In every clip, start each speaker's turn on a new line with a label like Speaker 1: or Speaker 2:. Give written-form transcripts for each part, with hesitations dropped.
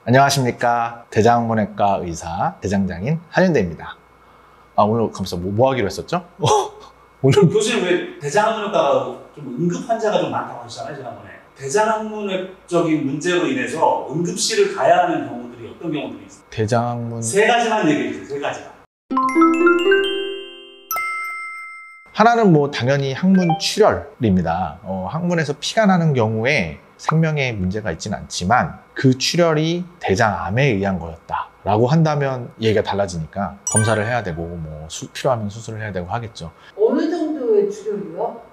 Speaker 1: 안녕하십니까. 대장문외과 의사 대장장인 한윤대입니다. 오늘 감사 뭐 하기로 했었죠?
Speaker 2: 오늘 교수님 왜 대장학문외과가 좀 응급 환자가 좀 많다고 하셨잖아요, 지난번에. 대장학문외적인 문제로 인해서 응급실을 가야 하는 경우들이 어떤 경우들이 있어요?
Speaker 1: 대장학문
Speaker 2: 세 가지만 얘기해 주세요. 세 가지만.
Speaker 1: 하나는 뭐 당연히 항문 출혈입니다. 항문에서 피가 나는 경우에 생명에 문제가 있지는 않지만 그 출혈이 대장암에 의한 거였다라고 한다면 얘기가 달라지니까 검사를 해야 되고 뭐 필요하면 수술을 해야 되고 하겠죠.
Speaker 3: 어느 정도의 출혈이요?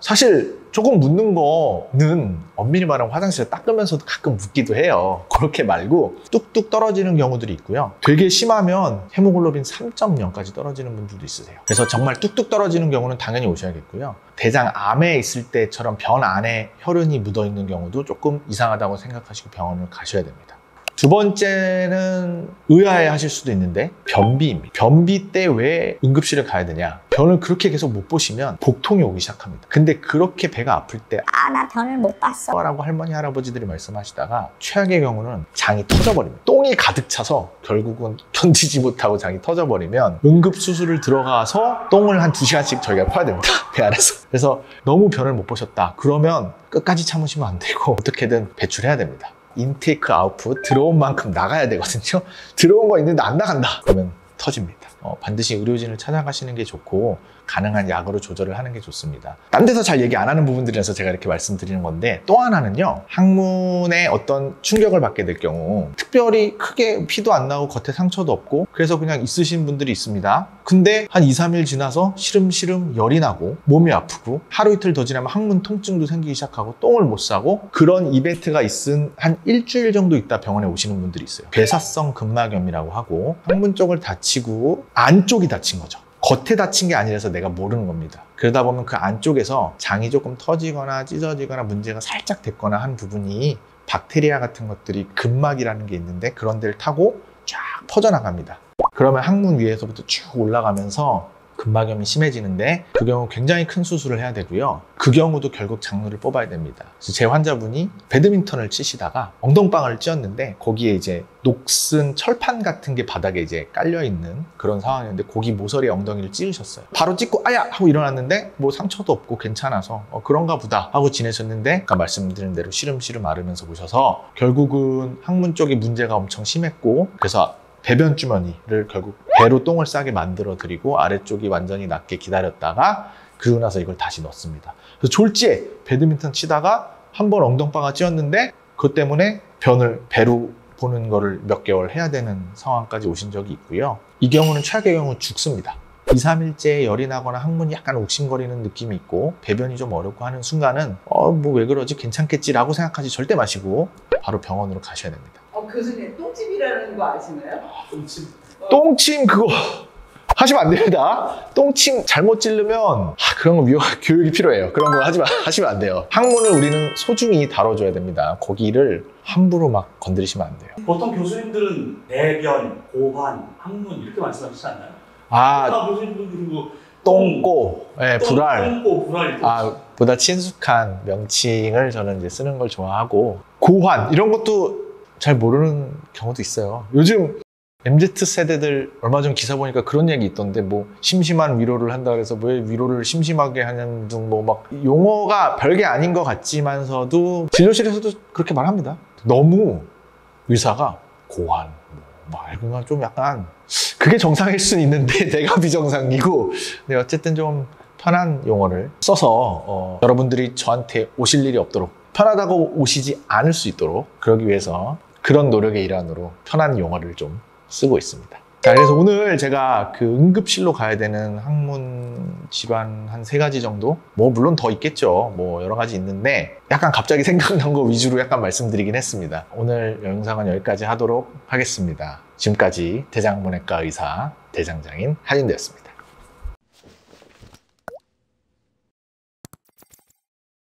Speaker 1: 사실 조금 묻는 거는 엄밀히 말하면 화장실에 닦으면서도 가끔 묻기도 해요. 그렇게 말고 뚝뚝 떨어지는 경우들이 있고요. 되게 심하면 헤모글로빈 3.0까지 떨어지는 분들도 있으세요. 그래서 정말 뚝뚝 떨어지는 경우는 당연히 오셔야겠고요. 대장암에 있을 때처럼 변 안에 혈흔이 묻어있는 경우도 조금 이상하다고 생각하시고 병원을 가셔야 됩니다. 두 번째는 의아해 하실 수도 있는데 변비입니다. 변비 때 왜 응급실을 가야 되냐? 변을 그렇게 계속 못 보시면 복통이 오기 시작합니다. 근데 그렇게 배가 아플 때
Speaker 4: 나 변을 못 봤어
Speaker 1: 라고 할머니 할아버지들이 말씀하시다가 최악의 경우는 장이 터져버립니다. 똥이 가득 차서 결국은 견디지 못하고 장이 터져버리면 응급수술을 들어가서 똥을 한 2시간씩 저희가 퍼야 됩니다. 배 안에서. 그래서 너무 변을 못 보셨다. 그러면 끝까지 참으시면 안 되고 어떻게든 배출해야 됩니다. 인테이크 아웃풋 들어온 만큼 나가야 되거든요. 들어온 거 있는데 안 나간다 그러면 터집니다. 반드시 의료진을 찾아가시는 게 좋고 가능한 약으로 조절을 하는 게 좋습니다. 딴 데서 잘 얘기 안 하는 부분들이라서 제가 이렇게 말씀드리는 건데, 또 하나는요, 항문에 어떤 충격을 받게 될 경우 특별히 크게 피도 안 나고 겉에 상처도 없고 그래서 그냥 있으신 분들이 있습니다. 근데 한 2, 3일 지나서 시름시름 열이 나고 몸이 아프고 하루 이틀 더 지나면 항문 통증도 생기기 시작하고 똥을 못 싸고 그런 이벤트가 있은 한 일주일 정도 있다 병원에 오시는 분들이 있어요. 괴사성 근막염이라고 하고 항문 쪽을 다치고 안쪽이 다친 거죠. 겉에 다친 게 아니라서 내가 모르는 겁니다. 그러다 보면 그 안쪽에서 장이 조금 터지거나 찢어지거나 문제가 살짝 됐거나 한 부분이 박테리아 같은 것들이 근막이라는 게 있는데 그런 데를 타고 쫙 퍼져나갑니다. 그러면 항문 위에서부터 쭉 올라가면서 근막염이 심해지는데 그 경우 굉장히 큰 수술을 해야 되고요. 그 경우도 결국 장루를 뽑아야 됩니다. 그래서 제 환자분이 배드민턴을 치시다가 엉덩방아를 찧었는데 거기에 이제 녹슨 철판 같은 게 바닥에 이제 깔려있는 그런 상황이었는데 거기 모서리에 엉덩이를 찧으셨어요. 바로 찢고 아야! 하고 일어났는데 뭐 상처도 없고 괜찮아서 그런가 보다 하고 지내셨는데 아까 말씀드린 대로 시름시름 앓으면서 오셔서 결국은 항문 쪽에 문제가 엄청 심했고 그래서 배변 주머니를 결국 배로 똥을 싸게 만들어 드리고 아래쪽이 완전히 낫게 기다렸다가 그러고 나서 이걸 다시 넣습니다. 그래서 졸지에 배드민턴 치다가 한 번 엉덩방아 찧었는데 그것 때문에 변을 배로 보는 거를 몇 개월 해야 되는 상황까지 오신 적이 있고요. 이 경우는 최악의 경우 죽습니다. 2, 3일째 열이 나거나 항문이 약간 옥신거리는 느낌이 있고 배변이 좀 어렵고 하는 순간은 뭐 왜 그러지 괜찮겠지라고 생각하지 절대 마시고 바로 병원으로 가셔야 됩니다.
Speaker 3: 교수님, 똥집이라는 거 아시나요?
Speaker 1: 똥침 그거 하시면 안 됩니다. 똥침 잘못 찌르면 그런 거 교육이 필요해요. 그런 거 하시면 안 돼요. 항문을 우리는 소중히 다뤄줘야 됩니다. 거기를 함부로 막 건드리시면 안 돼요.
Speaker 2: 보통 교수님들은 배변, 고환, 항문 이렇게 말씀하시지 않나요? 교수님들은 뭐
Speaker 1: 똥꼬, 불알.
Speaker 2: 똥꼬, 불알.
Speaker 1: 보다 친숙한 명칭을 저는 이제 쓰는 걸 좋아하고 고환 이런 것도 잘 모르는 경우도 있어요. 요즘 MZ세대들 얼마 전 기사 보니까 그런 얘기 있던데 뭐 심심한 위로를 한다 그래서 왜 위로를 심심하게 하는 등 뭐 막 용어가 별게 아닌 것 같지만서도 진료실에서도 그렇게 말합니다. 너무 의사가 고환 말고는 좀 약간 그게 정상일 수는 있는데 내가 비정상이고 근데 어쨌든 좀 편한 용어를 써서 여러분들이 저한테 오실 일이 없도록 편하다고 오시지 않을 수 있도록 그러기 위해서 그런 노력의 일환으로 편한 용어를 좀 쓰고 있습니다. 자, 그래서 오늘 제가 그 응급실로 가야 되는 항문 질환 한 3가지 정도? 뭐 물론 더 있겠죠. 뭐 여러 가지 있는데 약간 갑자기 생각난 거 위주로 약간 말씀드리긴 했습니다. 오늘 영상은 여기까지 하도록 하겠습니다. 지금까지 대장문외과 의사 대장장인 한윤대였습니다.